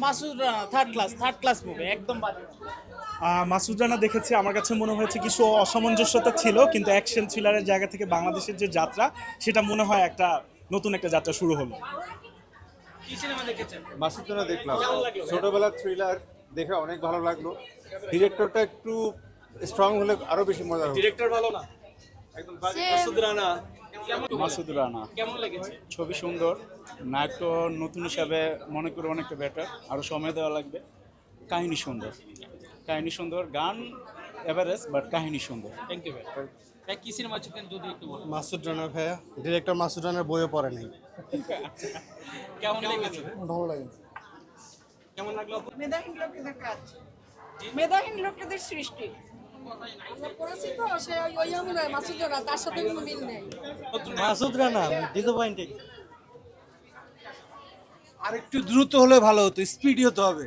Masud Rana third class movie একদম বাজে। মাসুদ রানা দেখেছি, আমার কাছে মনে হয়েছে কিছু অসামঞ্জস্যতা ছিল, কিন্তু অ্যাকশন থ্রিলারের জায়গা থেকে বাংলাদেশের যে যাত্রা, সেটা মনে হয় একটা নতুন একটা যাত্রা শুরু হলো। কি সিনেমা দেখেছেন? মাসুদ রানা দেখলাম, কেমন লাগলো? ছোটবেলার থ্রিলার দেখে অনেক ভালো লাগলো। ডিরেক্টরটা একটু স্ট্রং হলে আরো বেশি মজা হবে। ডিরেক্টর ভালো না, একদম বাজে। মাসুদ রানা মাসুদ রানা কেমন লেগেছে? ছবি সুন্দর, নায়ক তো নতুন হিসাবে মনে করি অনেকটা বেটার, আরও সময় দেওয়া লাগবে। কাহিনী সুন্দর, গান এভারেজ, বাট কাহিনী সুন্দর। থ্যাংক ইউ ভাই। কি সিনেমা দেখেছেন যদি একটু বলেন? মাসুদ রানার ভাইয়া, ডিরেক্টর মাসুদ রানার বইও পড়ে নাই। কেমন লেগেছে? ভালো লাগে। কেমন লাগলো? মেধাহীন লোকেদের কাজ, মেধাহীন লোকেদের সৃষ্টি। আমরা পড়েছি তো, সে ওই আমরা মাসুদ রানা, তার সাথে কোনো মিল নেই। মাসুদ রানা ডিসঅ্যাপয়েন্টিং। আর একটু দ্রুত হলে ভালো হতো, স্পিডি হতে হবে।